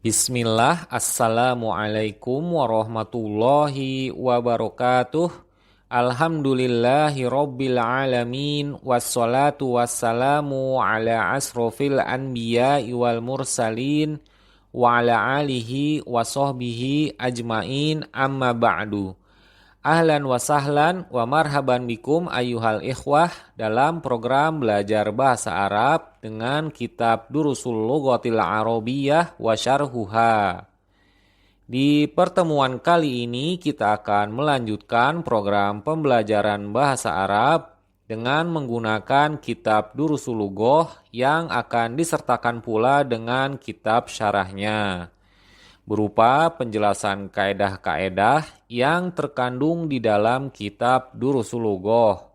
Bismillah, Assalamualaikum warahmatullahi wabarakatuh. Alhamdulillahi rabbil alamin. Wassalatu wassalamu ala asrofil anbiya'i wal mursalin. Wa ala alihi wa sahbihi ajmain amma ba'du. Ahlan wa sahlan wa marhaban bikum ayyuhal ikhwah dalam program belajar bahasa Arab dengan kitab Durusul Lughatil Arabiyyah wa Syarhuha. Di pertemuan kali ini kita akan melanjutkan program pembelajaran bahasa Arab dengan menggunakan kitab Durusul Lughah yang akan disertakan pula dengan kitab syarahnya, berupa penjelasan kaedah-kaedah yang terkandung di dalam kitab Durusul Lughah.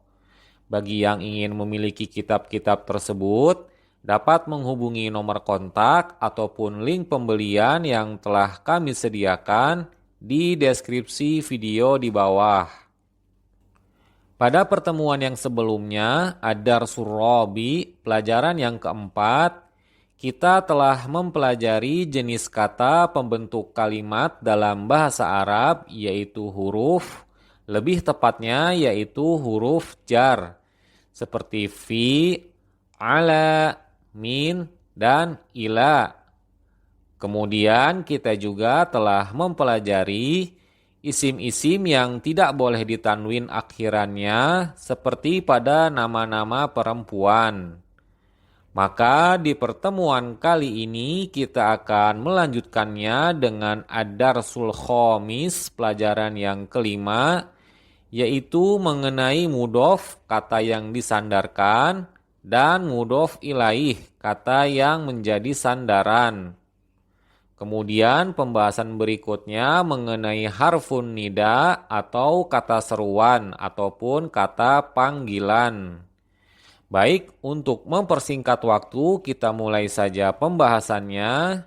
Bagi yang ingin memiliki kitab-kitab tersebut, dapat menghubungi nomor kontak ataupun link pembelian yang telah kami sediakan di deskripsi video di bawah. Pada pertemuan yang sebelumnya, Ad-Darsul Rabi, pelajaran yang keempat, kita telah mempelajari jenis kata pembentuk kalimat dalam bahasa Arab, yaitu huruf, lebih tepatnya yaitu huruf jar, seperti fi, ala, min, dan ila. Kemudian kita juga telah mempelajari isim-isim yang tidak boleh ditanwin akhirannya, seperti pada nama-nama perempuan. Maka di pertemuan kali ini kita akan melanjutkannya dengan Ad-Darsul Khamis, pelajaran yang kelima, yaitu mengenai mudhof, kata yang disandarkan, dan mudhof ilaih, kata yang menjadi sandaran. Kemudian pembahasan berikutnya mengenai harfun nida atau kata seruan ataupun kata panggilan. Baik, untuk mempersingkat waktu, kita mulai saja pembahasannya.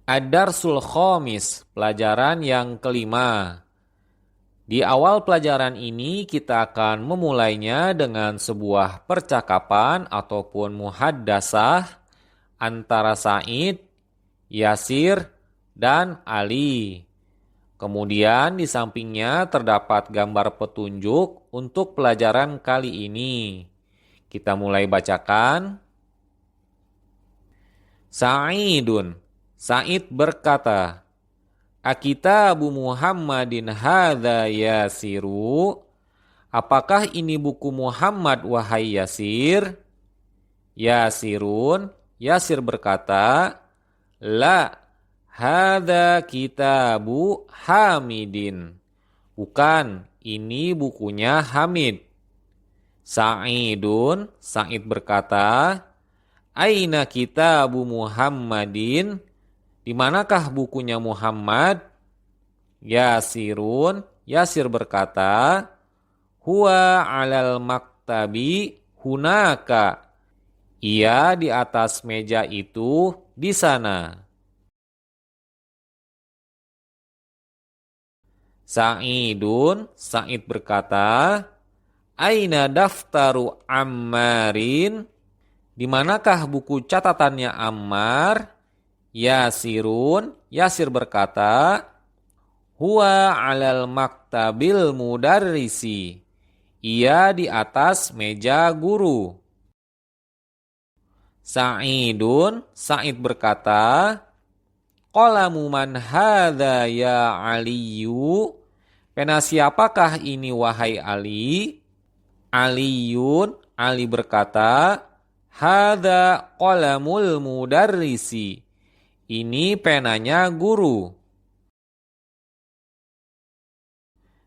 Ad-Darsul Khamis, pelajaran yang kelima. Di awal pelajaran ini, kita akan memulainya dengan sebuah percakapan ataupun muhaddasah antara Said, Yasir, dan Ali. Kemudian di sampingnya terdapat gambar petunjuk untuk pelajaran kali ini. Kita mulai bacakan. Sa'idun, Sa'id berkata, Akitabu Muhammadin hadza Yasiru? Apakah ini buku Muhammad wahai Yasir? Yasirun, Yasir berkata, La, hadza kitabu Hamidin. Bukan, ini bukunya Hamid. Sa'idun, Sa'id berkata, Aina kitabu Muhammadin? Di manakah bukunya Muhammad? Yasirun, Yasir berkata, Huwa alal maktabi hunaka. Ia di atas meja itu di sana. Sa'idun, Sa'id berkata, Aina daftaru Ammarin? Di manakah buku catatannya Ammar? Yasirun, Yasir berkata, Huwa alal maktabil mudarrisi. Ia di atas meja guru. Sa'idun, Sa'id berkata, Qalamu man hadza ya Aliyu? Pena siapakah ini wahai Ali? Aliyun, Ali berkata, Hadza qalamul mudarrisi. Ini penanya guru.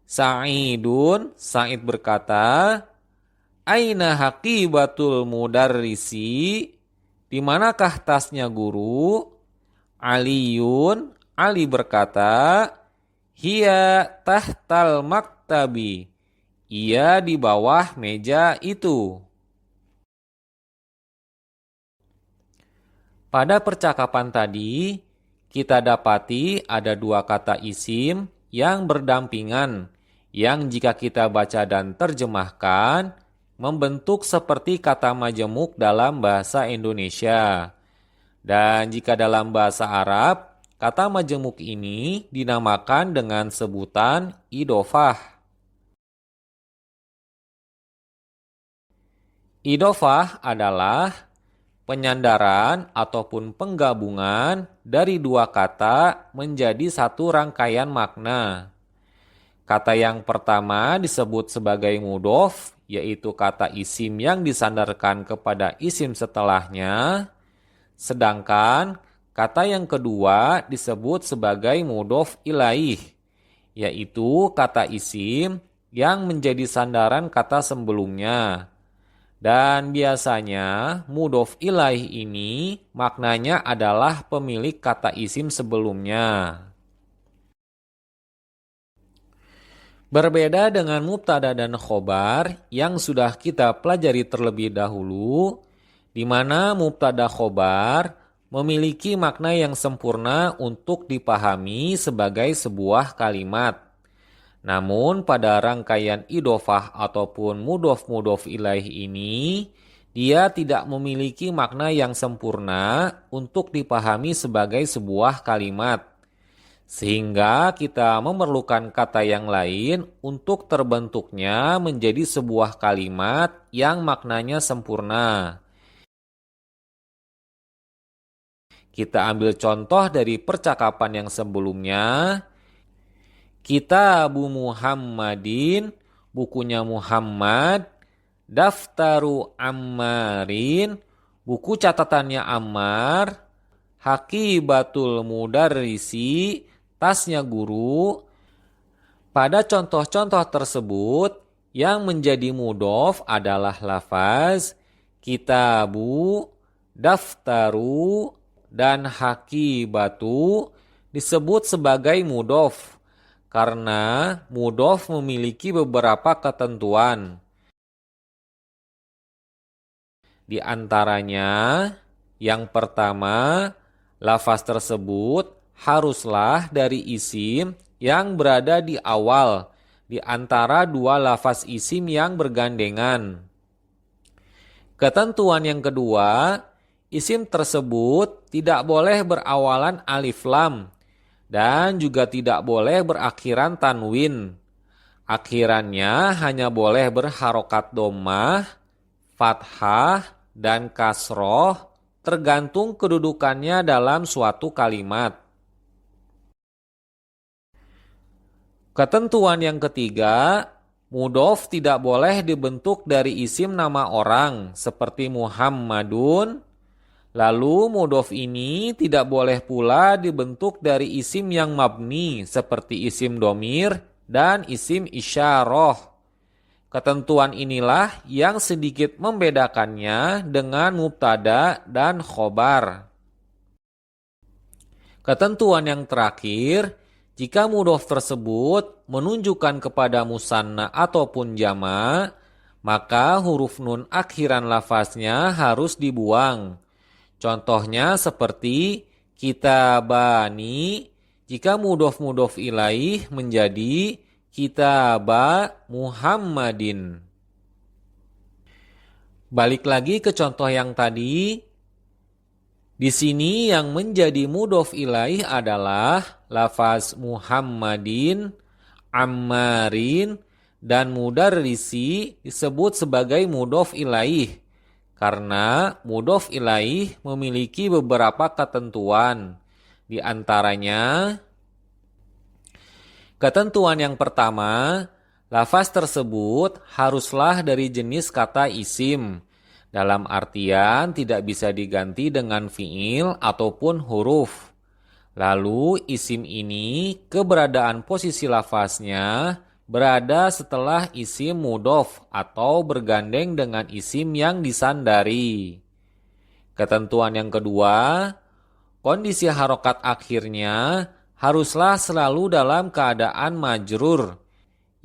Sa'idun, Sa'id berkata, Aina haqibatul mudarrisi? Di manakah tasnya guru? Aliyun, Ali berkata, Hiya tahtal maktabi. Ia di bawah meja itu. Pada percakapan tadi, kita dapati ada dua kata isim yang berdampingan, yang jika kita baca dan terjemahkan, membentuk seperti kata majemuk dalam bahasa Indonesia. Dan jika dalam bahasa Arab, kata majemuk ini dinamakan dengan sebutan idofah. Idofah adalah penyandaran ataupun penggabungan dari dua kata menjadi satu rangkaian makna. Kata yang pertama disebut sebagai mudhof, yaitu kata isim yang disandarkan kepada isim setelahnya. Sedangkan kata yang kedua disebut sebagai mudhof ilaih, yaitu kata isim yang menjadi sandaran kata sebelumnya. Dan biasanya mudhof ilaih ini maknanya adalah pemilik kata isim sebelumnya. Berbeda dengan mubtada dan khobar yang sudah kita pelajari terlebih dahulu, di mana mubtada khobar memiliki makna yang sempurna untuk dipahami sebagai sebuah kalimat. Namun pada rangkaian idofah ataupun mudhof ilaih ini, dia tidak memiliki makna yang sempurna untuk dipahami sebagai sebuah kalimat. Sehingga kita memerlukan kata yang lain untuk terbentuknya menjadi sebuah kalimat yang maknanya sempurna. Kita ambil contoh dari percakapan yang sebelumnya. Kitabu Muhammadin, bukunya Muhammad. Daftaru Ammarin, buku catatannya Ammar. Haqibatul Mudarrisi, tasnya guru. Pada contoh-contoh tersebut, yang menjadi mudhof adalah lafaz kitabu, daftaru, dan haqibatu disebut sebagai mudhof. Karena mudhof memiliki beberapa ketentuan. Di antaranya, yang pertama, lafaz tersebut haruslah dari isim yang berada di awal di antara dua lafaz isim yang bergandengan. Ketentuan yang kedua, isim tersebut tidak boleh berawalan alif lam dan juga tidak boleh berakhiran tanwin. Akhirannya hanya boleh berharokat dhammah, fathah, dan kasroh tergantung kedudukannya dalam suatu kalimat. Ketentuan yang ketiga, mudhof tidak boleh dibentuk dari isim nama orang seperti Muhammadun. Lalu mudhof ini tidak boleh pula dibentuk dari isim yang mabni seperti isim domir dan isim isyarah. Ketentuan inilah yang sedikit membedakannya dengan mubtada dan khobar. Ketentuan yang terakhir, jika mudhof tersebut menunjukkan kepada musanna ataupun jama', maka huruf nun akhiran lafaznya harus dibuang. Contohnya seperti kitabani, jika mudhof ilaih menjadi kitaba Muhammadin. Balik lagi ke contoh yang tadi. Di sini yang menjadi mudhof ilaih adalah lafaz Muhammadin, Ammarin, dan mudarrisi disebut sebagai mudhof ilaih. Karena mudhof ilaih memiliki beberapa ketentuan. Di antaranya, ketentuan yang pertama, lafaz tersebut haruslah dari jenis kata isim. Dalam artian tidak bisa diganti dengan fiil ataupun huruf. Lalu isim ini keberadaan posisi lafaznya berada setelah isim mudhof atau bergandeng dengan isim yang disandari. Ketentuan yang kedua, kondisi harokat akhirnya haruslah selalu dalam keadaan majrur,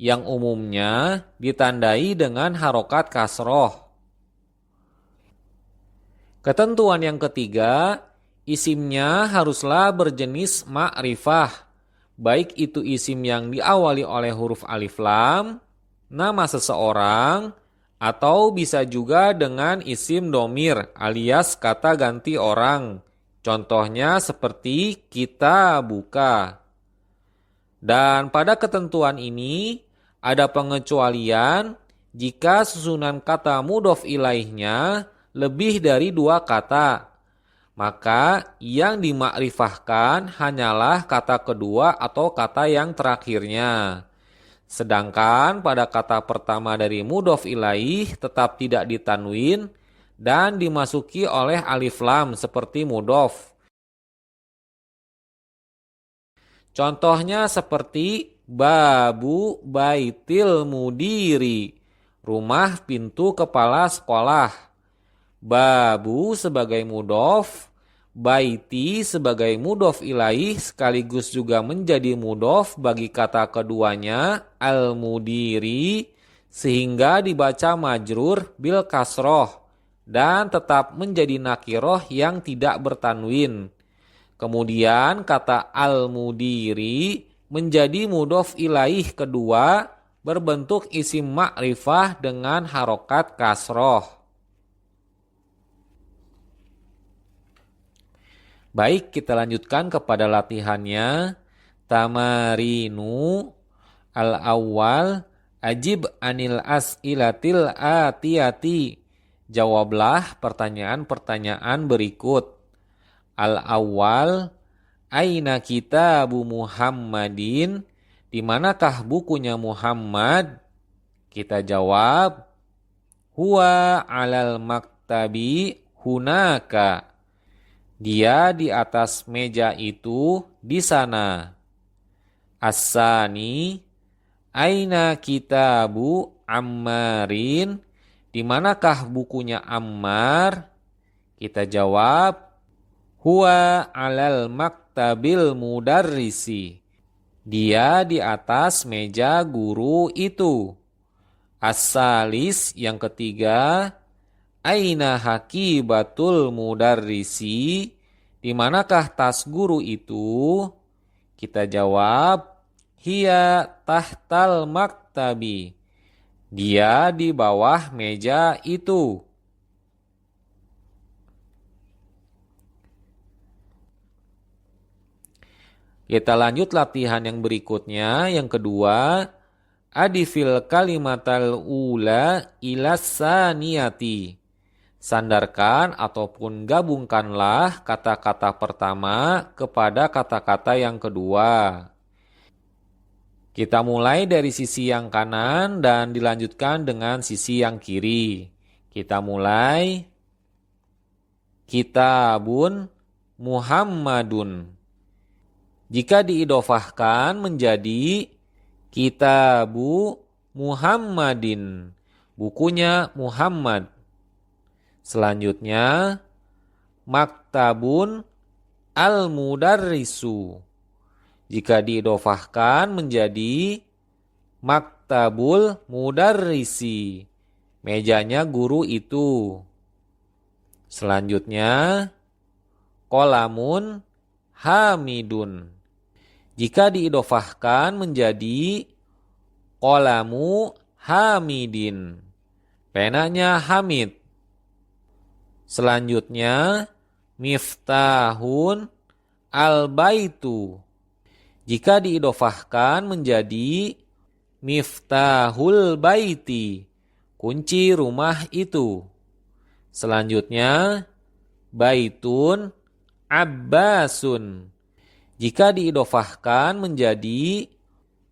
yang umumnya ditandai dengan harokat kasroh. Ketentuan yang ketiga, isimnya haruslah berjenis ma'rifah. Baik itu isim yang diawali oleh huruf alif lam, nama seseorang, atau bisa juga dengan isim domir alias kata ganti orang Contohnya seperti kita buka. Dan pada ketentuan ini ada pengecualian jika susunan kata mudhof ilaihnya lebih dari 2 kata. Maka yang dimakrifahkan hanyalah kata kedua atau kata yang terakhirnya. Sedangkan pada kata pertama dari mudhof ilaih tetap tidak ditanwin dan dimasuki oleh alif lam seperti mudhof. Contohnya seperti babu baitil mudiri, rumah pintu kepala sekolah. Babu sebagai mudhof, baiti sebagai mudhof ilaih sekaligus juga menjadi mudhof bagi kata keduanya al-mudiri sehingga dibaca majrur bil kasroh dan tetap menjadi nakiroh yang tidak bertanwin. Kemudian kata al-mudiri menjadi mudhof ilaih kedua berbentuk isim ma'rifah dengan harokat kasroh. Baik, kita lanjutkan kepada latihannya. Tamarinu al-awwal ajib anil as'ilatil atiyati. Jawablah pertanyaan-pertanyaan berikut. Al-awwal, aina kitabu Muhammadin? Di manakah bukunya Muhammad? Kita jawab, huwa alal maktabi hunaka. Dia di atas meja itu di sana. As-sani, aina kitabu Ammarin? Di manakah bukunya Ammar? Kita jawab, huwa alal maktabil mudarrisi. Dia di atas meja guru itu. As-salis, yang ketiga, aina hakibatul mudarrisi? Di manakah tas guru itu? Kita jawab, hiya tahtal maktabi. Dia di bawah meja itu. Kita lanjut latihan yang berikutnya, yang kedua. Adifil kalimatal ula ilas saniyati. Sandarkan ataupun gabungkanlah kata-kata pertama kepada kata-kata yang kedua. Kita mulai dari sisi yang kanan dan dilanjutkan dengan sisi yang kiri. Kita mulai. Kitabun Muhammadun. Jika diidofahkan menjadi Kitabu Muhammadin, bukunya Muhammad. Selanjutnya, Maktabun al-mudarrisu. Jika diidofahkan menjadi Maktabul mudarrisi, mejanya guru itu. Selanjutnya, Qolamun hamidun. Jika diidofahkan menjadi Qolamu hamidin, penanya Hamid. Selanjutnya, Miftahun al-baitu. Jika diidofahkan menjadi Miftahul baiti, kunci rumah itu. Selanjutnya, Baitun Abbasun. Jika diidofahkan menjadi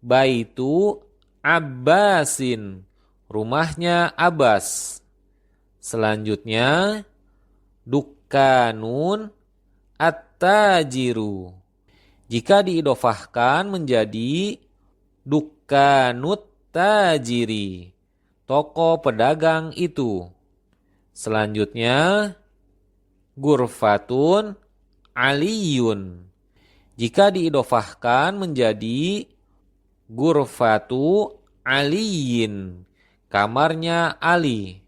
Baitu Abbasin, rumahnya Abbas. Selanjutnya, Dukkanun At-tajiru. Jika diidofahkan menjadi Dukkanut tajiri, toko pedagang itu. Selanjutnya, Gurfatun Aliyun. Jika diidofahkan menjadi Gurfatu Aliyin, kamarnya Ali.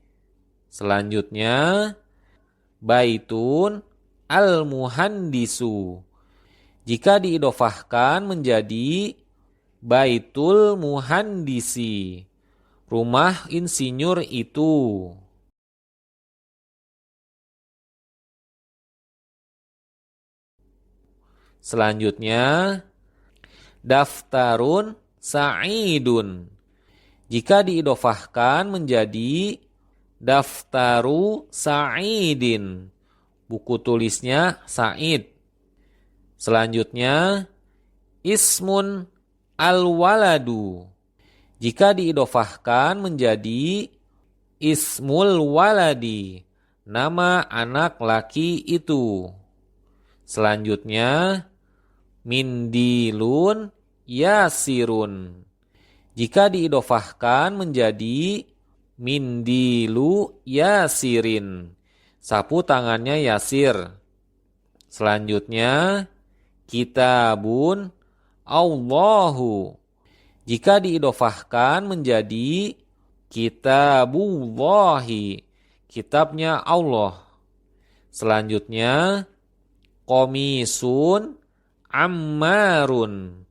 Selanjutnya, Baitun al-muhandisu. Jika diidofahkan menjadi Baitul muhandisi, rumah insinyur itu. Selanjutnya, daftarun sa'idun. Jika diidofahkan menjadi daftaru sa'idin, buku tulisnya Sa'id. Selanjutnya, ismun al-waladu. Jika diidofahkan menjadi ismul waladi, nama anak laki itu. Selanjutnya, mindilun yasirun. Jika diidofahkan menjadi mindilu yasirin, sapu tangannya Yasir. Selanjutnya, kitabun Allahu. Jika diidofahkan menjadi kitabullahi, kitabnya Allah. Selanjutnya, komisun ammarun.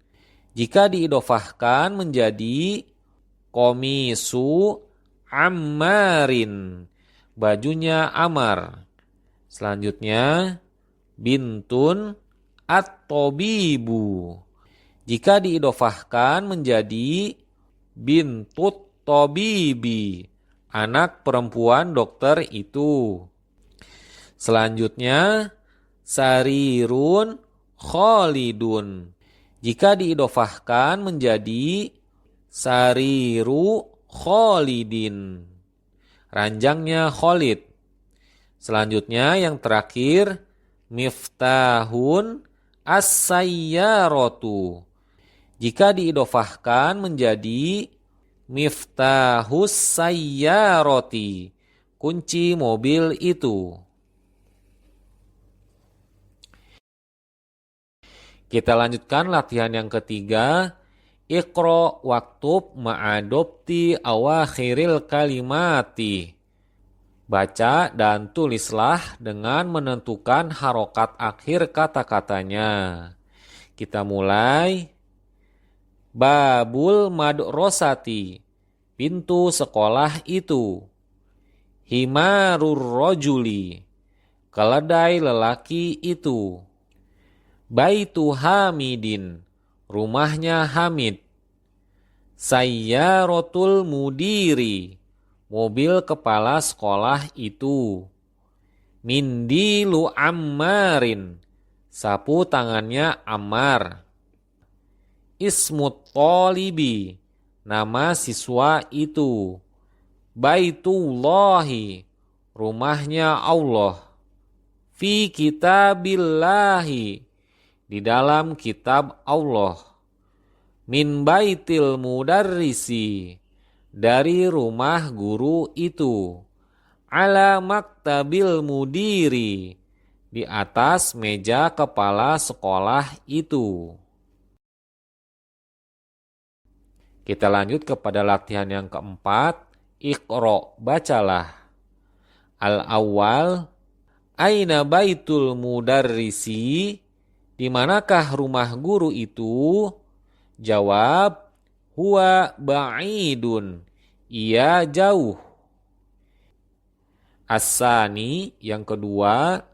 Jika diidofahkan menjadi komisu ammarin, bajunya Amar. Selanjutnya, bintun at-tobibu. Jika diidofahkan menjadi bintut tobibi, anak perempuan dokter itu. Selanjutnya, sarirun khalidun. Jika diidofahkan menjadi sariru khalidin, ranjangnya Khalid. Selanjutnya yang terakhir, miftahun as-sayyaratu. Jika diidofahkan menjadi miftahus sayyarati, kunci mobil itu. Kita lanjutkan latihan yang ketiga. Iqra waktub ma'adopti awakhiril kalimati. Baca dan tulislah dengan menentukan harokat akhir kata-katanya. Kita mulai. Babul madrasati, pintu sekolah itu. Himarur rojuli, keledai lelaki itu. Baitu Hamidin, rumahnya Hamid. Sayyaratul mudiri, mobil kepala sekolah itu. Mindilu Ammarin, sapu tangannya Ammar. Ismut tolibi, nama siswa itu. Baitullahi, rumahnya Allah. Fi kitabillahi, di dalam kitab Allah. Min baitil mudarrisi, dari rumah guru itu. Ala maktabil mudiri, di atas meja kepala sekolah itu. Kita lanjut kepada latihan yang keempat. Iqra, bacalah. Al-awwal, aina baitul mudarrisi, di manakah rumah guru itu? Jawab, huwa ba'idun, ia jauh. As-sani, yang kedua,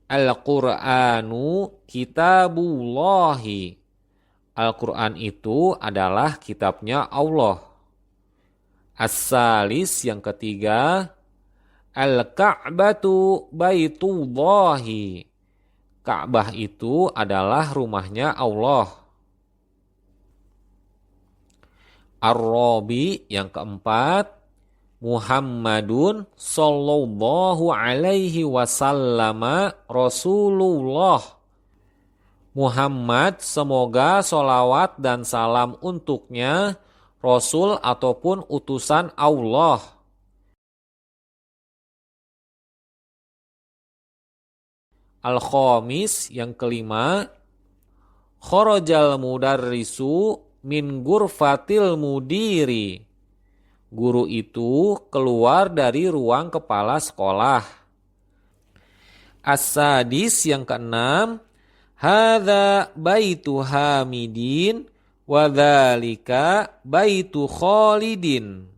Al-Qur'anu kitabullahi, Al-Quran itu adalah kitabnya Allah. As-salis, yang ketiga, Al-Ka'batu baitullahi, Ka'bah itu adalah rumahnya Allah. Ar-Rabi, yang keempat, Muhammadun sallallahu alaihi wasallama Rasulullah. Muhammad, semoga solawat dan salam untuknya, Rasul ataupun utusan Allah. Al-Khamis, yang kelima, Kharajal mudarrisu min gurfatil mudiri, guru itu keluar dari ruang kepala sekolah. As-sadis, yang keenam, hadza baitu Hamidin wa dzalika baitu Khalidin,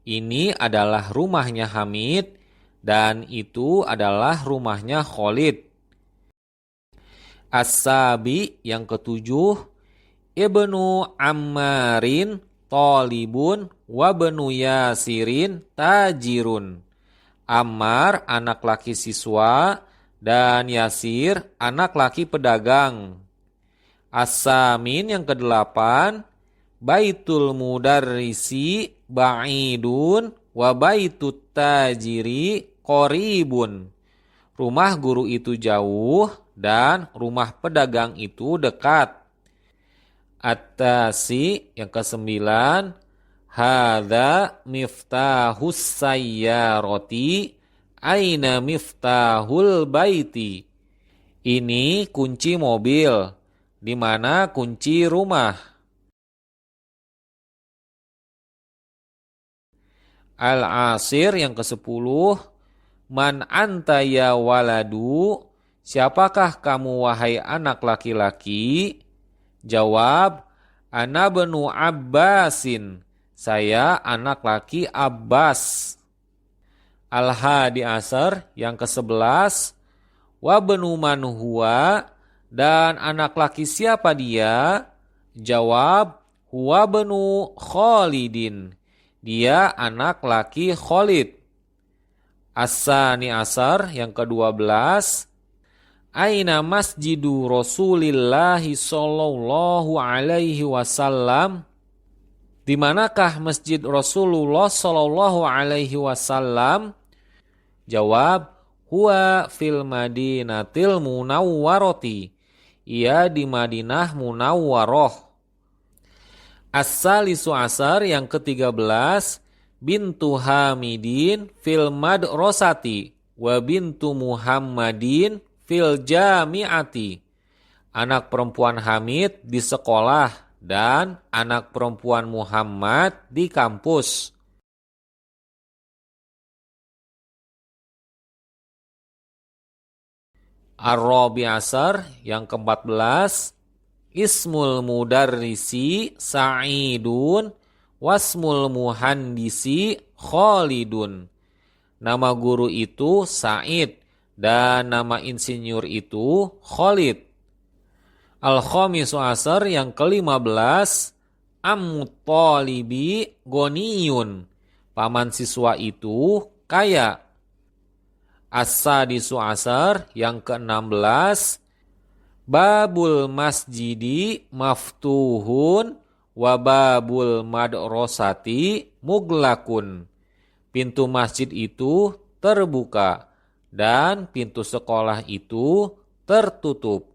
ini adalah rumahnya Hamid dan itu adalah rumahnya Khalid. As-sabi yang ketujuh, Ibnu Ammarin talibun wabnu Yasirin tajirun. Ammar anak laki siswa dan Yasir anak laki pedagang. As-samin yang kedelapan, Baitul mudarrisi ba'idun wa baitut tajiri qoribun. Rumah guru itu jauh dan rumah pedagang itu dekat. At-tasi yang kesembilan, hadza miftahus sayyarati aina miftahul baiti. Ini kunci mobil, di mana kunci rumah. Al-asir yang ke-10, man anta ya waladu, siapakah kamu wahai anak laki-laki? Jawab, ana benu Abbasin, saya anak laki Abbas. Al-hadi asar yang ke-11, wa benu man huwa, dan anak laki siapa dia? Jawab, huwa benu Khalidin, dia anak laki Khalid. As-sani asar yang ke-12, aina masjidu Rasulillahi sallallahu alaihi wasallam, di manakah masjid Rasulullah sallallahu alaihi wasallam? Jawab, huwa fil Madinatil Munawwarati, ia di Madinah Munawwaroh. As-salisu asar yang ke-13, bintu Hamidin fil madrasati wa bintu Muhammadin fil jami'ati. Anak perempuan Hamid di sekolah dan anak perempuan Muhammad di kampus. Ar-rabi asar yang ke-14, ismul mudarrisi Sa'idun wasmul muhandisi Khalidun. Nama guru itu Sa'id dan nama insinyur itu Khalid. Al-khamisu asar yang ke-15, ammu talibi Goniyun, paman siswa itu kaya. As-sadisu asar yang ke-16, babul masjidi maftuhun wa babul madrasati muglakun. Pintu masjid itu terbuka dan pintu sekolah itu tertutup.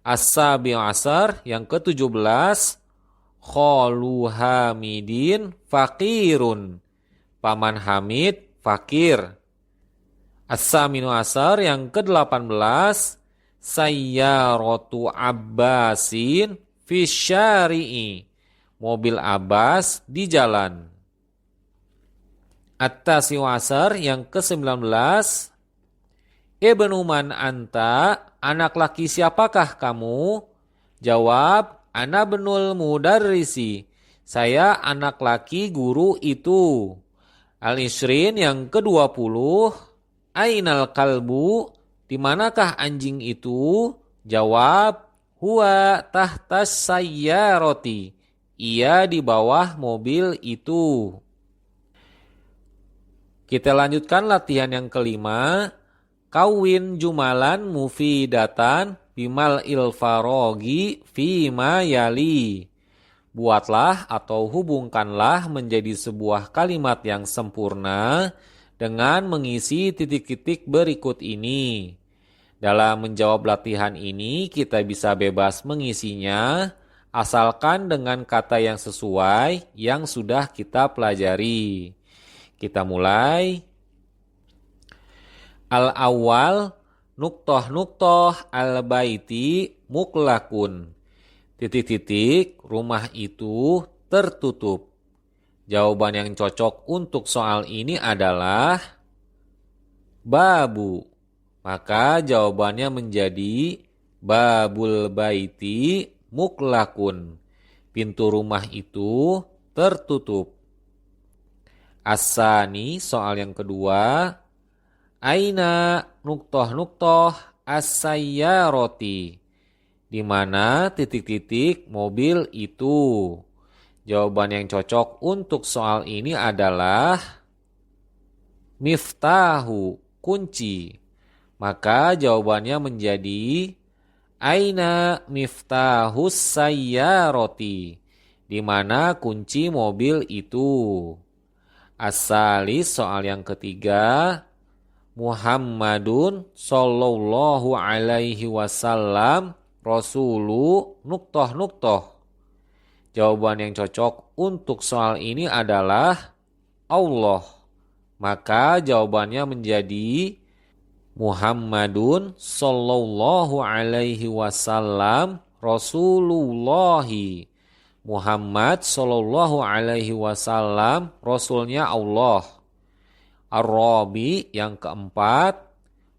As-sabi asar yang ke-17, khalu Hamidin fakirun, paman Hamid fakir. As-saminu asar yang ke-18, sayyaratu Abbasin fisyari'i, mobil Abbas di jalan. At-tasi'u asar yang ke-19, ibnu man anta, anak laki siapakah kamu? Jawab, ana benul mudarrisi, saya anak laki guru itu. Al-ishrin yang ke-20, ainal kalbu, di manakah anjing itu? Jawab, huwa tahtas sayyarati, ia di bawah mobil itu. Kita lanjutkan latihan yang kelima. Kawin jumalan mufidatan bimal ilfarogi fima yali. Buatlah atau hubungkanlah menjadi sebuah kalimat yang sempurna dengan mengisi titik-titik berikut ini. Dalam menjawab latihan ini, kita bisa bebas mengisinya, asalkan dengan kata yang sesuai yang sudah kita pelajari. Kita mulai. Al-awwal, nuktoh al-baiti muklakun. Titik-titik, rumah itu tertutup. Jawaban yang cocok untuk soal ini adalah babu. Maka jawabannya menjadi babul baiti muklakun. Pintu rumah itu tertutup. As-sani, soal yang kedua, aina nuktoh as-sayyarati, di mana titik-titik mobil itu. Jawaban yang cocok untuk soal ini adalah miftahu, kunci. Maka jawabannya menjadi aina miftahus sayyarati, di mana kunci mobil itu. Asalis, soal yang ketiga, Muhammadun sallallahu alaihi wasallam rasulu nuktoh nuktoh. Jawaban yang cocok untuk soal ini adalah Allah. Maka jawabannya menjadi Muhammadun sallallahu alaihi wasallam rasulullahi. Muhammad sallallahu alaihi wasallam rasulnya Allah. Ar-Rabi, yang keempat,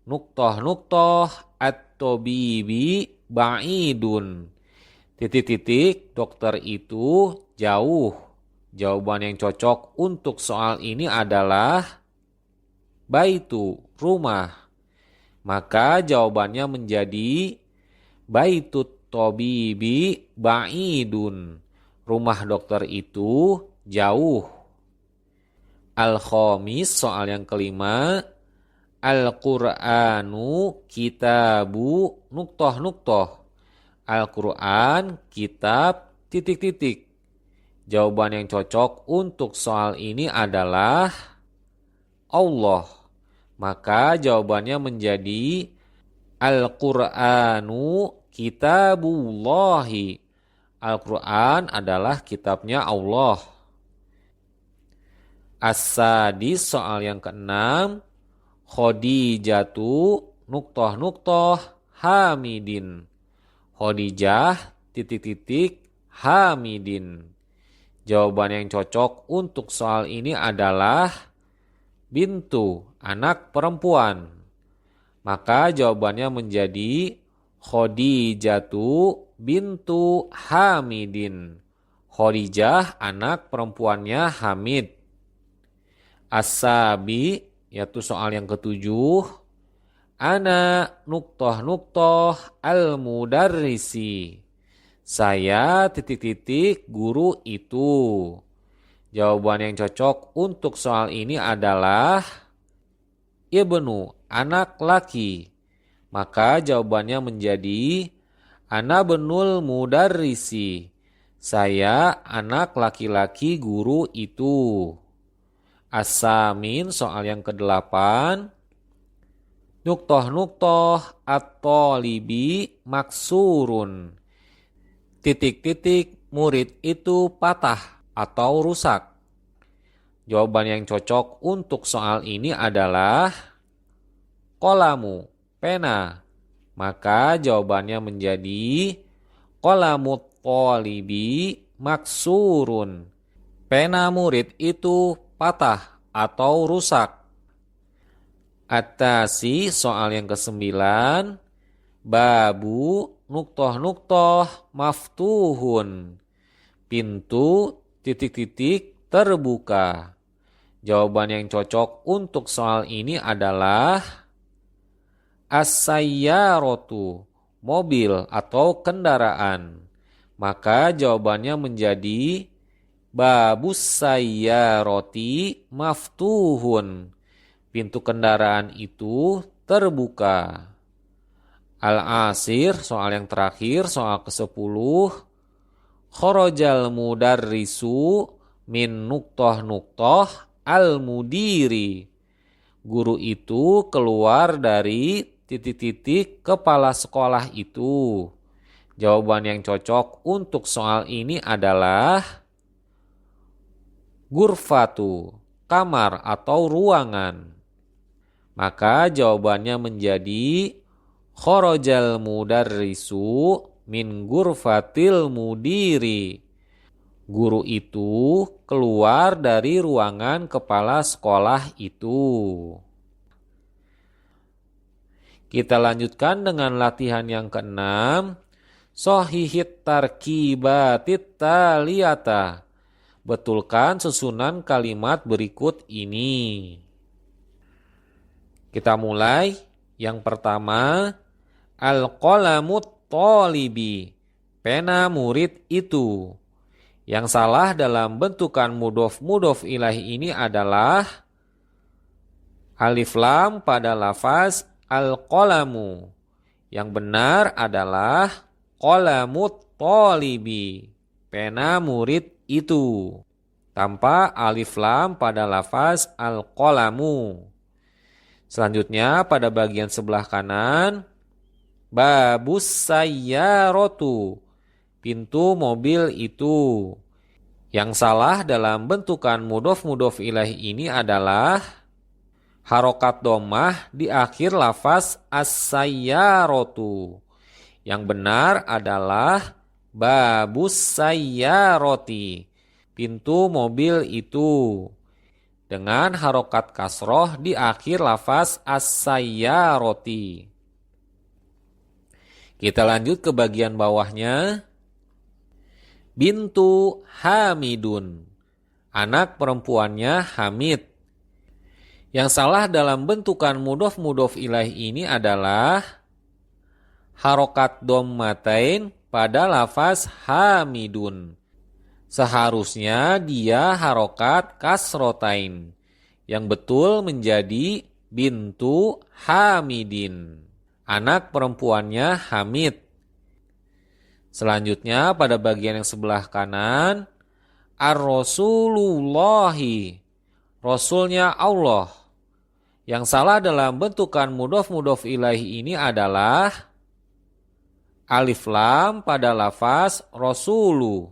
nuktoh at-tabibi ba'idun. Titik-titik dokter itu jauh. Jawaban yang cocok untuk soal ini adalah baitu, rumah. Maka jawabannya menjadi baitut tabibi ba'idun. Rumah dokter itu jauh. Al-Khamis, soal yang kelima, Al-Qur'anu kitabu nuktoh. Al-Quran kitab titik-titik. Jawaban yang cocok untuk soal ini adalah Allah. Maka jawabannya menjadi Al-Qur'anu kitabullahi. Al-Quran adalah kitabnya Allah. As-sadis, soal yang keenam, Khadijatu nuktoh hamidin. Khadijah titik-titik hamidin. Jawaban yang cocok untuk soal ini adalah bintu, anak perempuan. Maka jawabannya menjadi Khadijatu bintu hamidin. Khadijah anak perempuannya Hamid. As-sabi, yaitu soal yang ketujuh, ana nuktoh al-mudarrisi. Saya titik-titik guru itu. Jawaban yang cocok untuk soal ini adalah ibnu, anak laki. Maka jawabannya menjadi ana benul mudarrisi. Saya anak laki-laki guru itu. As-samin, soal yang kedelapan, nuktoh at-talibi maksurun. Titik-titik murid itu patah atau rusak. Jawaban yang cocok untuk soal ini adalah qalamu, pena. Maka jawabannya menjadi qalamut talibi maksurun. Pena murid itu patah atau rusak. At-tasi, soal yang kesembilan, babu nuktoh maftuhun. Pintu titik-titik terbuka. Jawaban yang cocok untuk soal ini adalah as-sayyaratu, mobil atau kendaraan. Maka jawabannya menjadi babus sayyarati maftuhun. Pintu kendaraan itu terbuka. Al-asir, soal yang terakhir, soal ke-10. Kharajal mudarrisu min nuktoh al-mudiri. Guru itu keluar dari titik-titik kepala sekolah itu. Jawaban yang cocok untuk soal ini adalah gurfatu, kamar atau ruangan. Maka jawabannya menjadi kharajal mudarrisu min gurfatil mudiri. Guru itu keluar dari ruangan kepala sekolah itu. Kita lanjutkan dengan latihan yang keenam. Shahihit tarkibatit taliyata. Betulkan susunan kalimat berikut ini. Kita mulai. Yang pertama, al-qalamut talibi, pena murid itu. Yang salah dalam bentukan mudhof ilaih ini adalah alif lam pada lafaz al-qalamu. Yang benar adalah qalamut talibi, pena murid itu. Tanpa alif lam pada lafaz al-qalamu. Selanjutnya pada bagian sebelah kanan, babus sayyaratu, pintu mobil itu. Yang salah dalam bentukan mudhof ilaih ini adalah harokat dhammah di akhir lafaz as-sayyaratu. Yang benar adalah babus sayyarati, pintu mobil itu. Dengan harokat kasroh di akhir lafaz as-sayyarati. Kita lanjut ke bagian bawahnya. Bintu Hamidun, anak perempuannya Hamid. Yang salah dalam bentukan mudhof ilaih ini adalah harokat dhammatain pada lafaz Hamidun. Seharusnya dia harokat kasrotain. Yang betul menjadi bintu Hamidin, anak perempuannya Hamid. Selanjutnya pada bagian yang sebelah kanan, ar-rasulullahi, rasulnya Allah. Yang salah dalam bentukan mudhof ilaih ini adalah alif lam pada lafaz rasulu.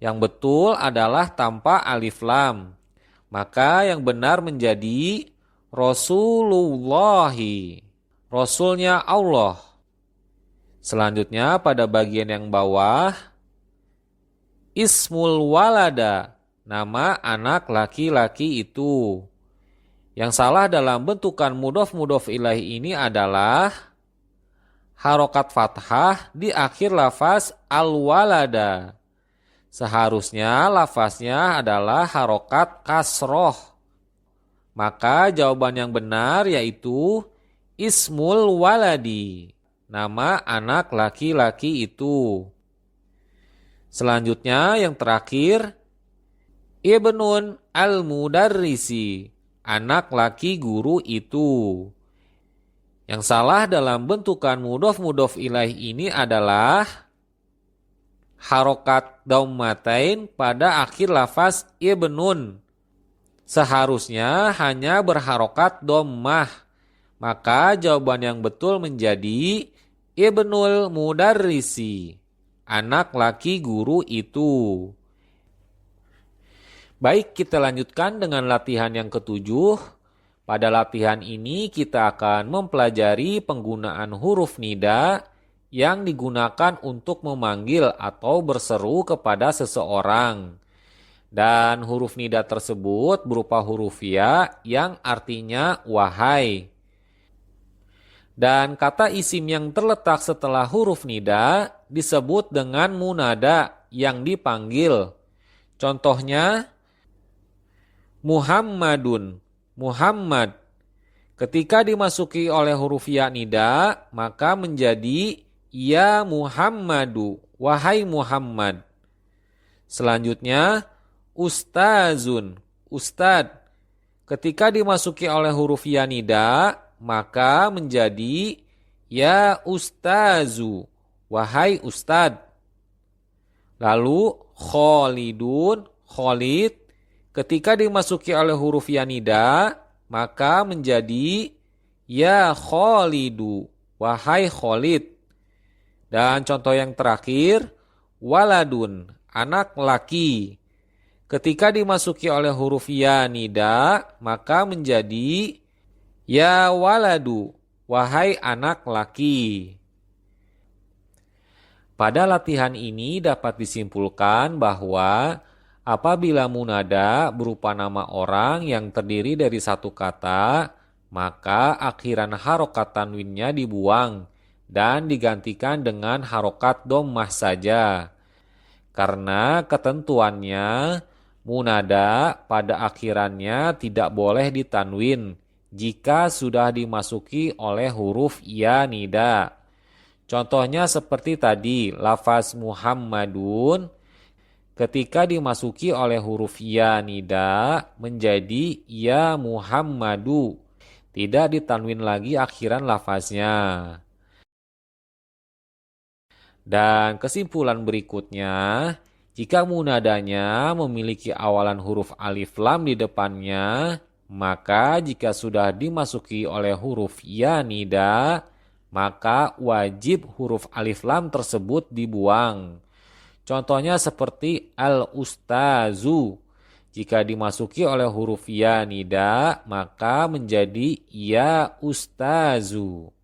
Yang betul adalah tanpa alif lam. Maka yang benar menjadi rasulullahi, rasulnya Allah. Selanjutnya pada bagian yang bawah, ismul walada, nama anak laki-laki itu. Yang salah dalam bentukan mudhof ilaih ini adalah harokat fathah di akhir lafaz al-walada. Seharusnya lafaznya adalah harokat kasroh. Maka jawaban yang benar yaitu ismul waladi, nama anak laki-laki itu. Selanjutnya yang terakhir, ibnun al-mudarrisi, anak laki guru itu. Yang salah dalam bentukan mudhof ilaih ini adalah harokat dhammatain pada akhir lafaz ibnun. Seharusnya hanya berharokat dhammah. Maka jawaban yang betul menjadi ibnul mudarrisi, anak laki guru itu. Baik, kita lanjutkan dengan latihan yang ketujuh. Pada latihan ini kita akan mempelajari penggunaan huruf nida yang digunakan untuk memanggil atau berseru kepada seseorang. Dan huruf nida tersebut berupa huruf ya yang artinya wahai. Dan kata isim yang terletak setelah huruf nida disebut dengan munada yang dipanggil. Contohnya, Muhammadun, Muhammad. Ketika dimasuki oleh huruf ya nida, maka menjadi ya Muhammadu, wahai Muhammad. Selanjutnya, ustazun, ustad. Ketika dimasuki oleh huruf ya nida, maka menjadi ya ustazu, wahai ustad. Lalu kholidun, kholid. Ketika dimasuki oleh huruf ya nida, maka menjadi ya kholidu, wahai Kholid. Dan contoh yang terakhir, waladun, anak laki. Ketika dimasuki oleh huruf ya nida, maka menjadi ya waladu, wahai anak laki. Pada latihan ini dapat disimpulkan bahwa apabila munada berupa nama orang yang terdiri dari satu kata, maka akhiran harokat tanwinnya dibuang dan digantikan dengan harokat dhammah saja. Karena ketentuannya, munada pada akhirannya tidak boleh ditanwin jika sudah dimasuki oleh huruf ya nida. Contohnya seperti tadi, lafaz Muhammadun ketika dimasuki oleh huruf ya nida menjadi ya Muhammadu. Tidak ditanwin lagi akhiran lafaznya. Dan kesimpulan berikutnya, jika munadanya memiliki awalan huruf alif lam di depannya, maka jika sudah dimasuki oleh huruf ya nida, maka wajib huruf alif lam tersebut dibuang. Contohnya seperti al-ustazu. Jika dimasuki oleh huruf ya nida, maka menjadi ya ustazu.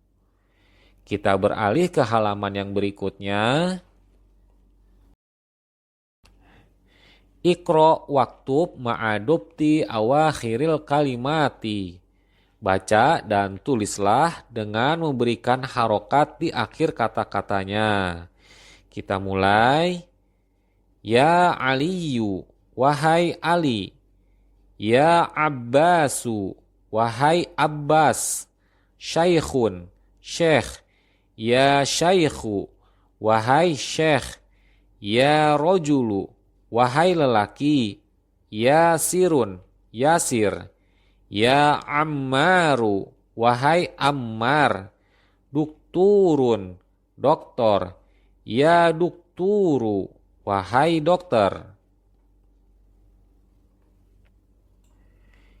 Kita beralih ke halaman yang berikutnya. Iqra waktub ma'adubti awakhiril kalimati. Baca dan tulislah dengan memberikan harokat di akhir kata-katanya. Kita mulai. Ya Aliyu, wahai Ali. Ya Abbasu, wahai Abbas. Syaikhun, syekh. Ya syaikhu, wahai syekh. Ya rojulu, wahai lelaki. Ya sirun, yasir. Ya Ammaru, wahai Ammar. Dukturun, doktor. Ya dukturu, wahai dokter.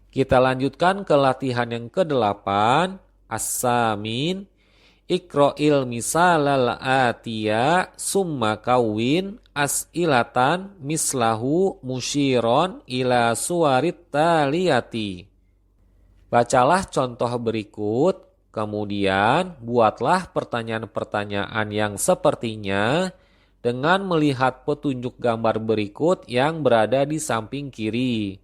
Kita lanjutkan ke latihan yang ke-8. As-samin. Iqra'il misalal atiya summa kawin as'ilatan mislahu musyiron ila suwarit taliyati. Bacalah contoh berikut, kemudian buatlah pertanyaan-pertanyaan yang sepertinya dengan melihat petunjuk gambar berikut yang berada di samping kiri.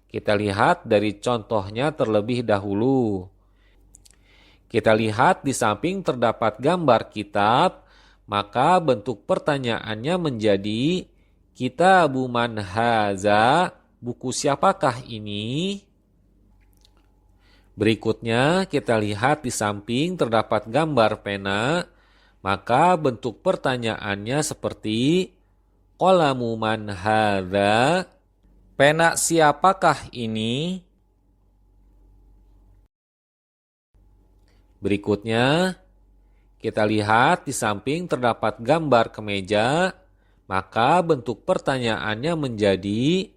Kita lihat dari contohnya terlebih dahulu. Kita lihat di samping terdapat gambar kitab, maka bentuk pertanyaannya menjadi Kitabu man haza, buku siapakah ini? Berikutnya kita lihat di samping terdapat gambar pena, maka bentuk pertanyaannya seperti Qalamu man hadza, pena siapakah ini? Berikutnya kita lihat di samping terdapat gambar kemeja, maka bentuk pertanyaannya menjadi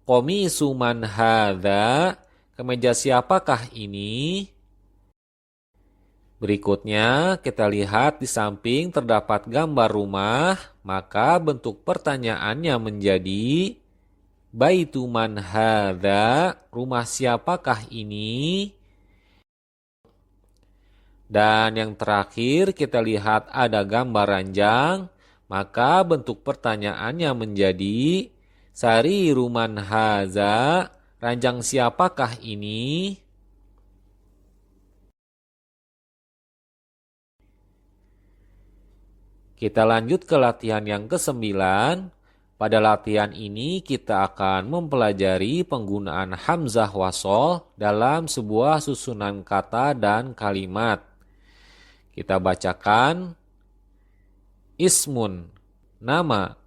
Qamisu man hadza, kemeja siapakah ini? Berikutnya kita lihat di samping terdapat gambar rumah, maka bentuk pertanyaannya menjadi Baitu man hadza, rumah siapakah ini? Dan yang terakhir kita lihat ada gambar ranjang, maka bentuk pertanyaannya menjadi Sariru man hadza, ranjang siapakah ini? Kita lanjut ke latihan yang ke-9. Pada latihan ini kita akan mempelajari penggunaan hamzah wasol dalam sebuah susunan kata dan kalimat. Kita bacakan ismun, nama.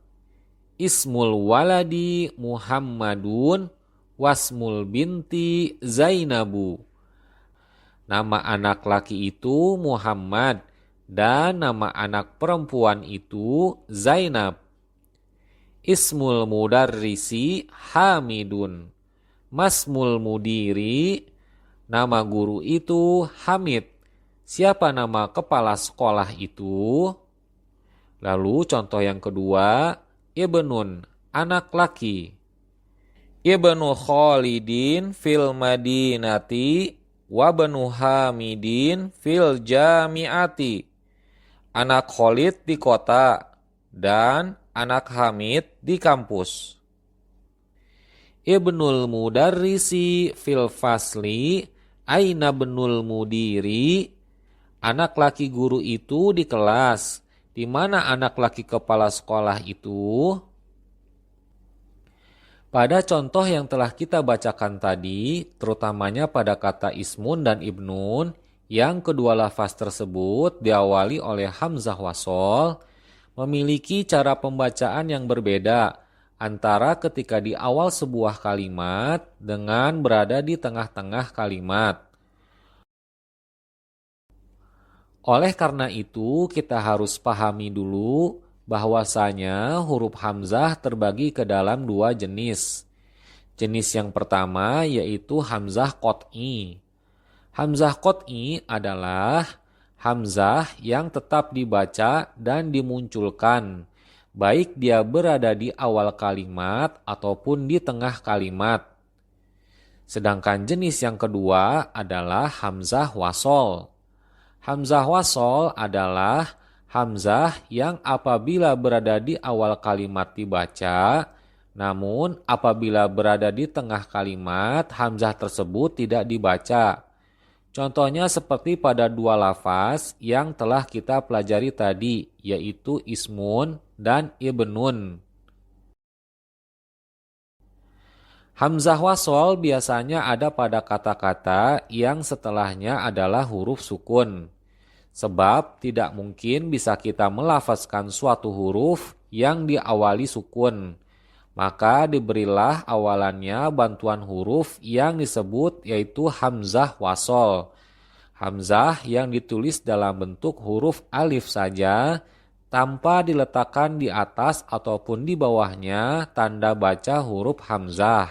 Ismul waladi Muhammadun wasmul binti Zainabu. Nama anak laki itu Muhammad dan nama anak perempuan itu Zainab. Ismul mudarrisi Hamidun. Masmul mudiri, nama guru itu Hamid. Siapa nama kepala sekolah itu? Lalu contoh yang kedua, Ibnun, anak laki. Ibnu Khalidin fil madinati wabnu Hamidin fil jamiati. Anak Khalid di kota dan anak Hamid di kampus. Ibnul mudarrisi fil fasli aina benul mudiri. Anak laki guru itu di kelas. Di mana anak laki kepala sekolah itu? Pada contoh yang telah kita bacakan tadi, terutamanya pada kata ismun dan ibnun, yang kedua lafaz tersebut diawali oleh hamzah wasol, memiliki cara pembacaan yang berbeda antara ketika di awal sebuah kalimat dengan berada di tengah-tengah kalimat. Oleh karena itu, kita harus pahami dulu bahwasanya huruf hamzah terbagi ke dalam dua jenis. Jenis yang pertama yaitu hamzah qot'i. Hamzah qot'i adalah hamzah yang tetap dibaca dan dimunculkan, baik dia berada di awal kalimat ataupun di tengah kalimat. Sedangkan jenis yang kedua adalah hamzah wasol. Hamzah wasol adalah hamzah yang apabila berada di awal kalimat dibaca, namun apabila berada di tengah kalimat, hamzah tersebut tidak dibaca. Contohnya seperti pada dua lafaz yang telah kita pelajari tadi, yaitu ismun dan ibnun. Hamzah wasol biasanya ada pada kata-kata yang setelahnya adalah huruf sukun. Sebab tidak mungkin bisa kita melafazkan suatu huruf yang diawali sukun. Maka diberilah awalannya bantuan huruf yang disebut yaitu hamzah wasol. Hamzah yang ditulis dalam bentuk huruf alif saja tanpa diletakkan di atas ataupun di bawahnya tanda baca huruf hamzah.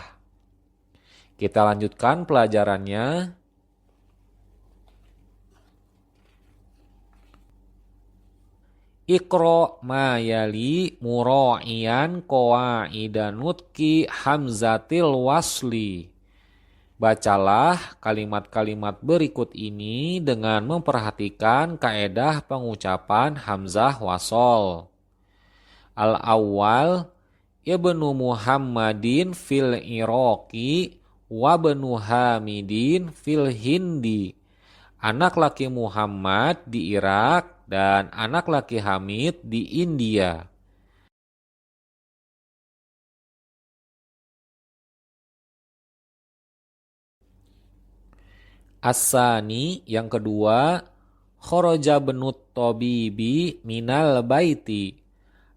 Kita lanjutkan pelajarannya. Iqra ma yali mura'iyan qawaida nutqi hamzatil wasli. Bacalah kalimat-kalimat berikut ini dengan memperhatikan kaedah pengucapan hamzah wasol. Al-awwal, Ibnu Muhammadin fil Iraqi wa Ibnu Hamidin fil Hindi. Anak laki Muhammad di Irak dan anak laki Hamid di India. As-sani yang kedua, kharaja benut tabibi minal baiti.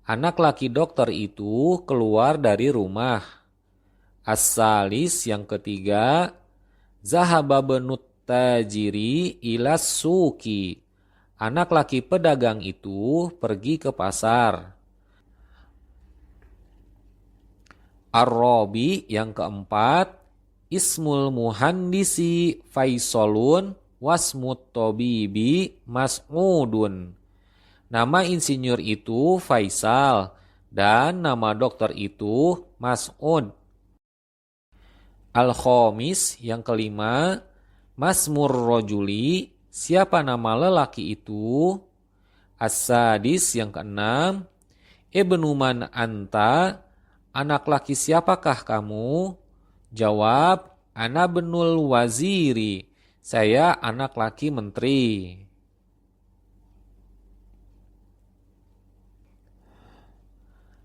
Anak laki dokter itu keluar dari rumah. As-salis yang ketiga, zahaba benut tajiri ilas suki. Anak laki pedagang itu pergi ke pasar. Ar-rabi yang keempat, ismul muhandisi Faisolun wasmut tabibi Mas'udun. Nama insinyur itu Faisal dan nama dokter itu Mas'ud. Al-khamis yang kelima, masmur rojuli. Siapa nama lelaki itu? As-sadis yang keenam, Ibnu man anta, anak laki siapakah kamu? Jawab, ana benul waziri, saya anak laki menteri.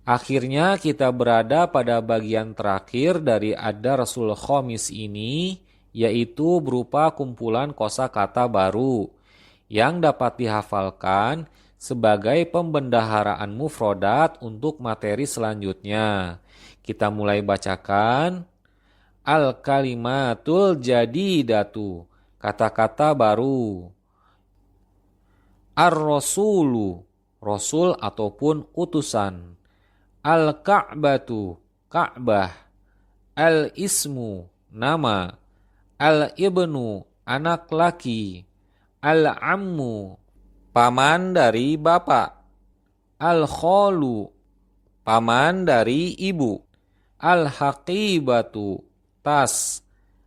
Akhirnya kita berada pada bagian terakhir dari ad-darsul khamis ini, yaitu berupa kumpulan kosakata baru yang dapat dihafalkan sebagai pembendaharaan mufrodat untuk materi selanjutnya. Kita mulai bacakan. Al-kalimatul jadidatu, kata-kata baru. Ar-rasulu, rasul ataupun utusan. Al-ka'batu, ka'bah. Al-ismu, nama. Al-ibnu, anak laki. Al-ammu, paman dari bapak. Al-kholu, paman dari ibu. Al-haqibatu, tas.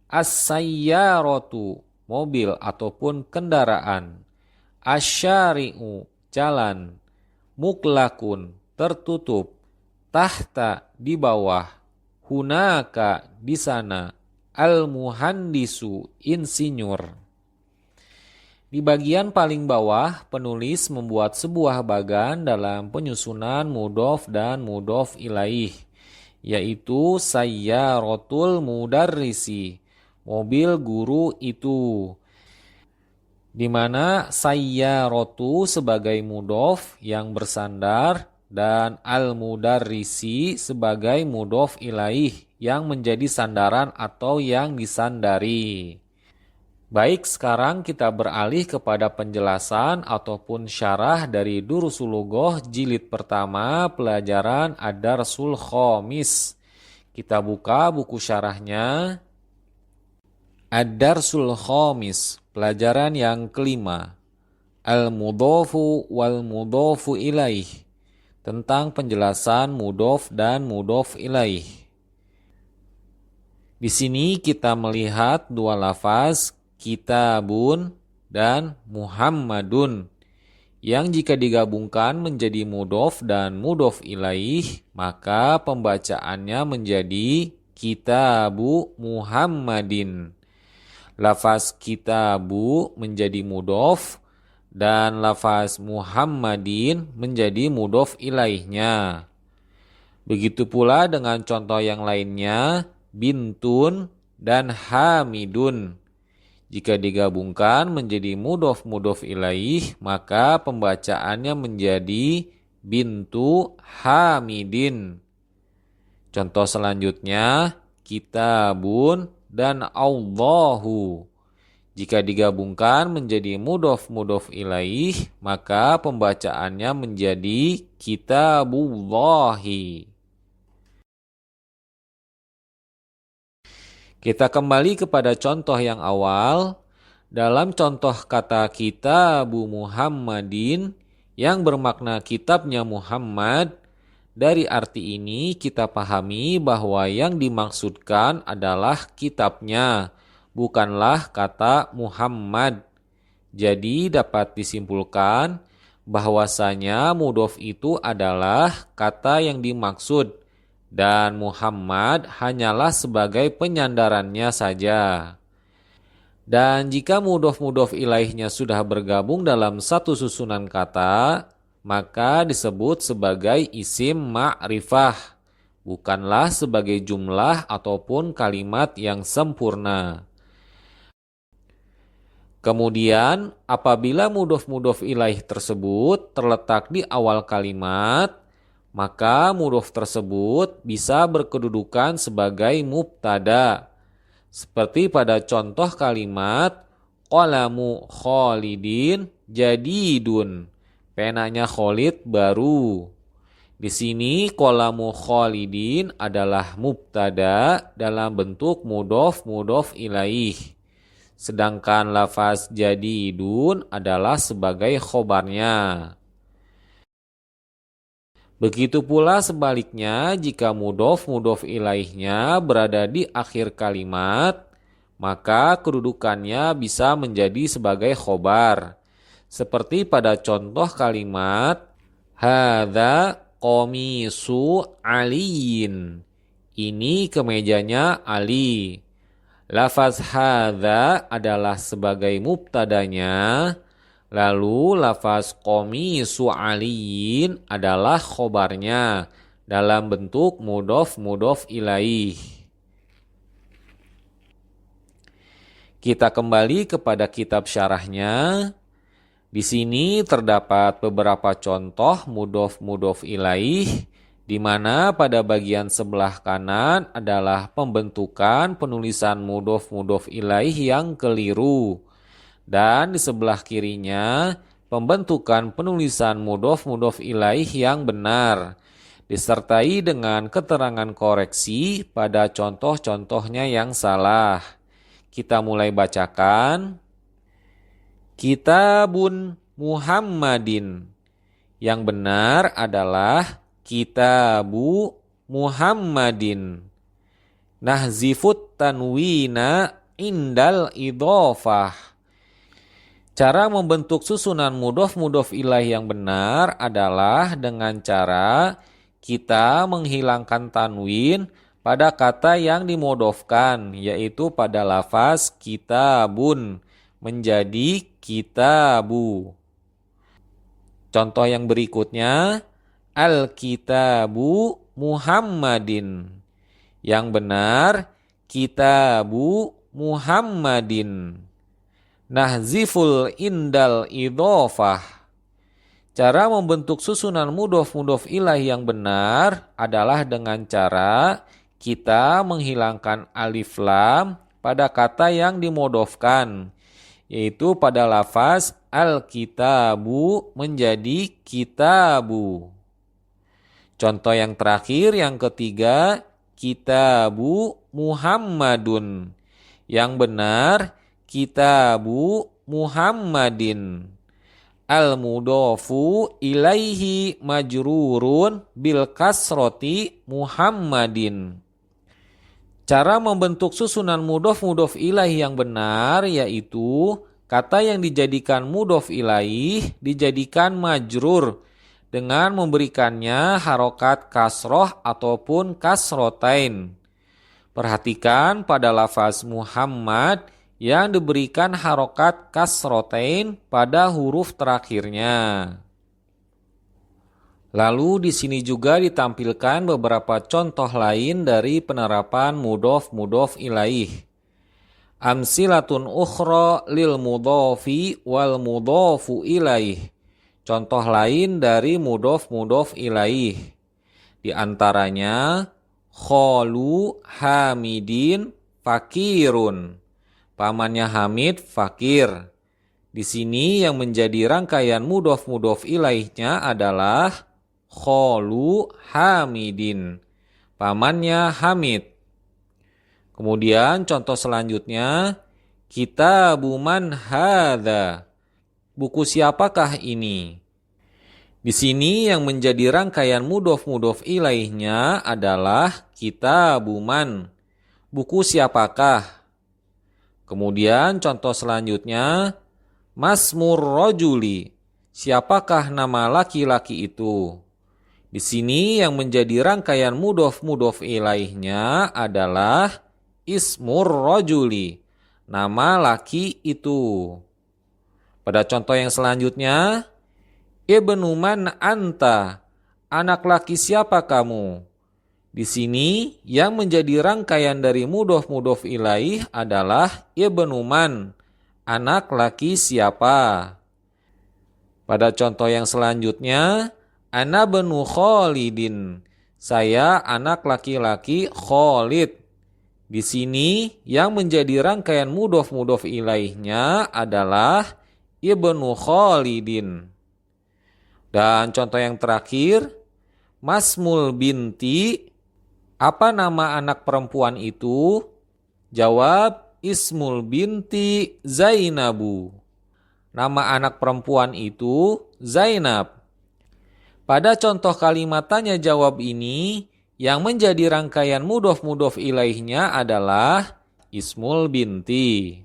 As-sayyaratu, mobil ataupun kendaraan. Asyari'u, jalan. Muklakun, tertutup. Tahta, di bawah. Hunaka, di sana. Al-muhandisu, insinyur. Di bagian paling bawah, penulis membuat sebuah bagan dalam penyusunan mudhof dan mudhof ilaih, yaitu sayyaratul mudarrisi, mobil guru itu. di mana sayyaratu sebagai mudhof yang bersandar dan al-mudarrisi sebagai mudhof ilaih yang menjadi sandaran atau yang disandari. Baik, sekarang kita beralih kepada penjelasan ataupun syarah dari Durusul Lughoh jilid pertama pelajaran Ad-Darsul Khamis. Kita buka buku syarahnya. Ad-Darsul Khamis, pelajaran yang kelima. Al-mudhofu wal mudhofu ilaih, tentang penjelasan mudhof dan mudhof ilaih. Di sini kita melihat dua lafaz kitabun dan Muhammadun yang jika digabungkan menjadi mudhof dan mudhof ilaih, maka pembacaannya menjadi kitabu Muhammadin. Lafaz kitabu menjadi mudhof dan lafaz Muhammadin menjadi mudhof ilaihnya. Begitu pula dengan contoh yang lainnya, bintun dan hamidun. Jika digabungkan menjadi mudhof ilaih, maka pembacaannya menjadi bintu hamidin. Contoh selanjutnya, kitabun dan Allahu. Jika digabungkan menjadi mudhof ilaih, maka pembacaannya menjadi kitabullahi. Kita kembali kepada contoh yang awal. Dalam contoh kata kitabu Muhammadin yang bermakna kitabnya Muhammad, dari arti ini kita pahami bahwa yang dimaksudkan adalah kitabnya, bukanlah kata Muhammad. Jadi dapat disimpulkan bahwasanya mudhof itu adalah kata yang dimaksud, dan Muhammad hanyalah sebagai penyandarannya saja. Dan jika mudhof ilaihnya sudah bergabung dalam satu susunan kata, maka disebut sebagai isim ma'rifah, bukanlah sebagai jumlah ataupun kalimat yang sempurna. Kemudian apabila mudhof ilaih tersebut terletak di awal kalimat, maka mudhof tersebut bisa berkedudukan sebagai mubtada. Seperti pada contoh kalimat qalamu Khalidin jadidun, penanya Khalid baru. Di sini qalamu Khalidin adalah mubtada dalam bentuk mudhof ilaih. Sedangkan lafaz jadidun adalah sebagai khobarnya. Begitu pula sebaliknya, jika mudhof ilaihnya berada di akhir kalimat, maka kedudukannya bisa menjadi sebagai khobar. Seperti pada contoh kalimat hadza qamisu aliyin, ini kemejanya Ali. Lafaz hadza adalah sebagai mubtadanya, lalu lafaz qamisu aliyin adalah khobarnya dalam bentuk mudhof ilaih. Kita kembali kepada kitab syarahnya. Di sini terdapat beberapa contoh mudhof ilaih, di mana pada bagian sebelah kanan adalah pembentukan penulisan mudhof ilaih yang keliru, dan di sebelah kirinya pembentukan penulisan mudhof ilaih yang benar, disertai dengan keterangan koreksi pada contoh-contohnya yang salah. Kita mulai bacakan. Kitabun Muhammadin, yang benar adalah kitabu Muhammadin. Nahzifut tanwina indal idhofah. Cara membentuk susunan mudhof ilaih yang benar adalah dengan cara kita menghilangkan tanwin pada kata yang dimudhofkan, yaitu pada lafaz kitabun menjadi kitabu. Contoh yang berikutnya, al-kitabu Muhammadin. Yang benar, kitabu Muhammadin. Nahziful indal idhofah. Cara membentuk susunan mudhof ilaih yang benar adalah dengan cara kita menghilangkan alif lam pada kata yang dimudhofkan, yaitu pada lafaz al-kitabu menjadi kitabu. Contoh yang terakhir, yang ketiga, kitabu Muhammadun. Yang benar, kitabu Muhammadin. Al-mudhofu ilaihi majrurun bil kasroti Muhammadin. Cara membentuk susunan mudhof ilaih yang benar yaitu kata yang dijadikan mudhof ilaih dijadikan majrur dengan memberikannya harokat kasroh ataupun kasrotain. Perhatikan pada lafaz Muhammad yang diberikan harokat kasrotain pada huruf terakhirnya. Lalu di sini juga ditampilkan beberapa contoh lain dari penerapan mudhof ilaih. Amsilatun ukhra lil mudhofi wal mudhofu ilaih. Contoh lain dari mudhof ilaih. Di antaranya kholu hamidin fakirun. Pamannya Hamid fakir. Di sini yang menjadi rangkaian mudhof ilaihnya adalah kholu hamidin. Pamannya Hamid. Kemudian contoh selanjutnya, kitabu man hadza. Buku siapakah ini? Di sini yang menjadi rangkaian mudhof ilaihnya adalah kitabu man. Buku siapakah? Kemudian contoh selanjutnya, masmur rajuli. Siapakah nama laki-laki itu? Di sini yang menjadi rangkaian mudhof ilaihnya adalah ismur rajuli. Nama laki itu. Pada contoh yang selanjutnya, ibnu man anta. Anak laki siapa kamu? Di sini yang menjadi rangkaian dari mudhof ilaih adalah ibnu man. Anak laki siapa? Pada contoh yang selanjutnya, ana benu Khalidin. Saya anak laki-laki Khalid. Di sini yang menjadi rangkaian mudhof ilaihnya adalah ibnu Khalidin. Dan contoh yang terakhir, masmul binti. Apa nama anak perempuan itu? Jawab, ismul binti Zainabu. Nama anak perempuan itu Zainab. Pada contoh kalimat tanya jawab ini, yang menjadi rangkaian mudhof ilaihnya adalah ismul binti.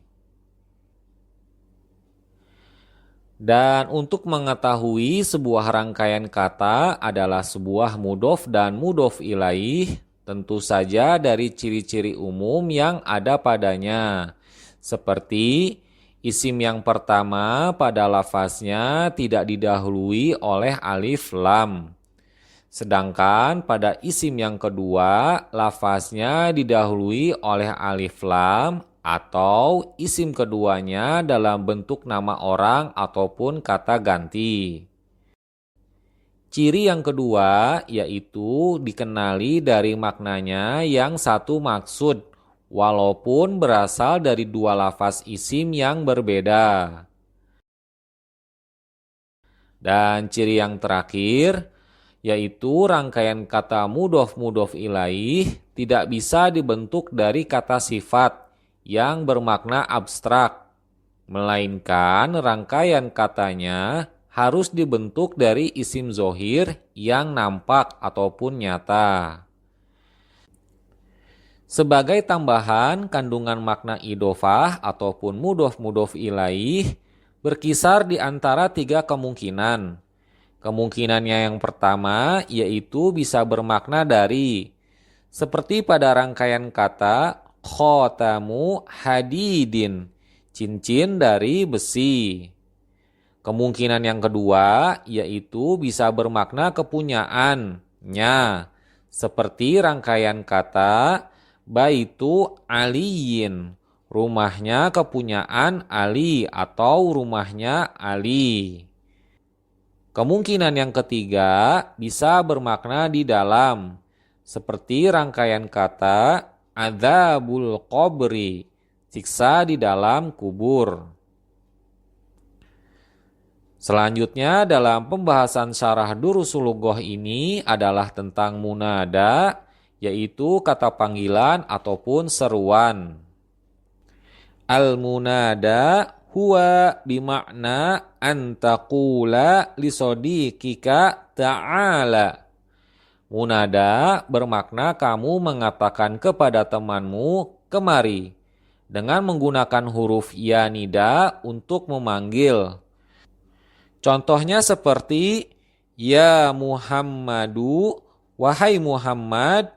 Dan untuk mengetahui sebuah rangkaian kata adalah sebuah mudhof dan mudhof ilaih, tentu saja dari ciri-ciri umum yang ada padanya. Seperti isim yang pertama pada lafaznya tidak didahului oleh alif lam. Sedangkan pada isim yang kedua lafaznya didahului oleh alif lam atau isim keduanya dalam bentuk nama orang ataupun kata ganti. Ciri yang kedua yaitu dikenali dari maknanya yang satu maksud walaupun berasal dari dua lafaz isim yang berbeda. Dan ciri yang terakhir yaitu rangkaian kata mudhof ilaih tidak bisa dibentuk dari kata sifat yang bermakna abstrak, melainkan rangkaian katanya harus dibentuk dari isim zohir yang nampak ataupun nyata. Sebagai tambahan, kandungan makna idhofah ataupun mudhof ilaih berkisar di antara 3 kemungkinan. Kemungkinannya yang pertama yaitu bisa bermakna dari, seperti pada rangkaian kata khotamu hadidin, cincin dari besi. Kemungkinan yang kedua yaitu bisa bermakna kepunyaannya, seperti rangkaian kata baitu aliyin, rumahnya kepunyaan Ali atau rumahnya Ali. Kemungkinan yang ketiga bisa bermakna di dalam, seperti rangkaian kata adzabul qabri, siksa di dalam kubur. Selanjutnya dalam pembahasan syarah Durusul Lughah ini adalah tentang munada, yaitu kata panggilan ataupun seruan. Al-munada huwa bimakna antaqula lisodikika ta'ala. Munada bermakna kamu mengatakan kepada temanmu kemari dengan menggunakan huruf ya nida untuk memanggil. Contohnya seperti ya Muhammadu, wahai Muhammad,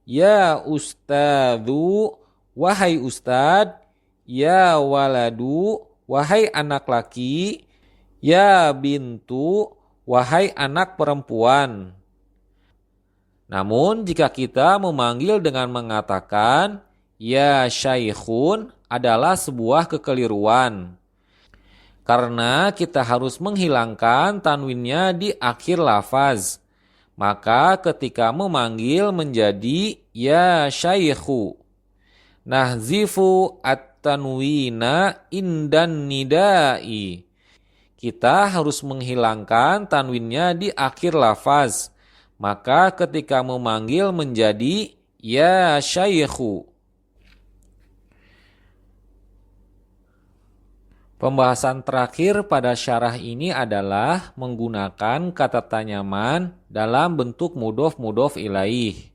ya Ustadzu, wahai Ustad, ya waladu, wahai anak laki, ya bintu, wahai anak perempuan. Namun jika kita memanggil dengan mengatakan ya syaikhun adalah sebuah kekeliruan. Karena kita harus menghilangkan tanwinnya di akhir lafaz. Maka ketika memanggil menjadi ya syaikhu. Nahzifu at-tanwina indan nidai. Kita harus menghilangkan tanwinnya di akhir lafaz. Maka ketika memanggil menjadi ya syaikhu. Pembahasan terakhir pada syarah ini adalah menggunakan kata tanyaman dalam bentuk mudhof ilaih.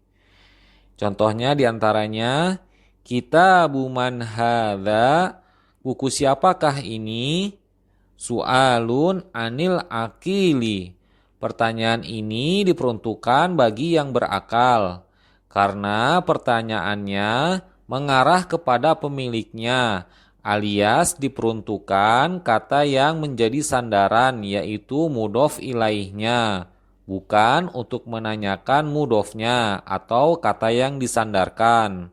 Contohnya diantaranya, kitabu man hadza, buku siapakah ini? Su'alun anil akili. Pertanyaan ini diperuntukkan bagi yang berakal, karena pertanyaannya mengarah kepada pemiliknya, alias diperuntukkan kata yang menjadi sandaran yaitu mudhof ilaihnya, bukan untuk menanyakan mudhofnya atau kata yang disandarkan.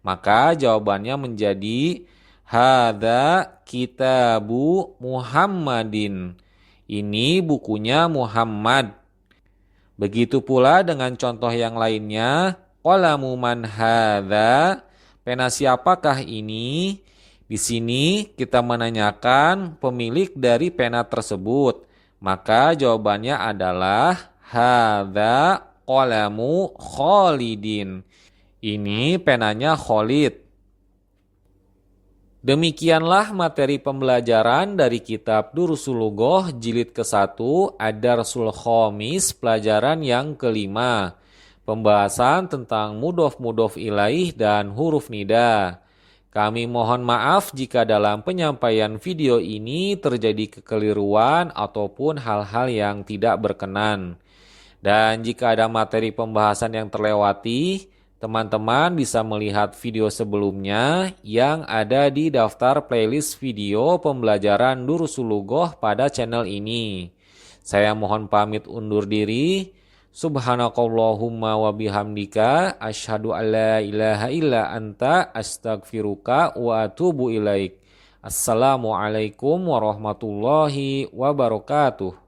Maka jawabannya menjadi hadza kitabu Muhammadin. Ini bukunya Muhammad. Begitu pula dengan contoh yang lainnya, qalamu man hadza, pena siapakah ini? Di sini kita menanyakan pemilik dari pena tersebut. Maka jawabannya adalah hadza qalamu Khalidin. Ini penanya Khalid. Demikianlah materi pembelajaran dari kitab Durusul Lughah jilid ke-1 Ad-Darsul Khamis pelajaran yang kelima. Pembahasan tentang mudhof ilaih dan huruf nida. Kami mohon maaf jika dalam penyampaian video ini terjadi kekeliruan ataupun hal-hal yang tidak berkenan. Dan jika ada materi pembahasan yang terlewati, teman-teman bisa melihat video sebelumnya yang ada di daftar playlist video pembelajaran Durusul Lughah pada channel ini. Saya mohon pamit undur diri. Subhanakallahumma wa bihamdika asyhadu an la ilaha illa anta astaghfiruka wa atubu ilaik. Assalamualaikum warahmatullahi wabarakatuh.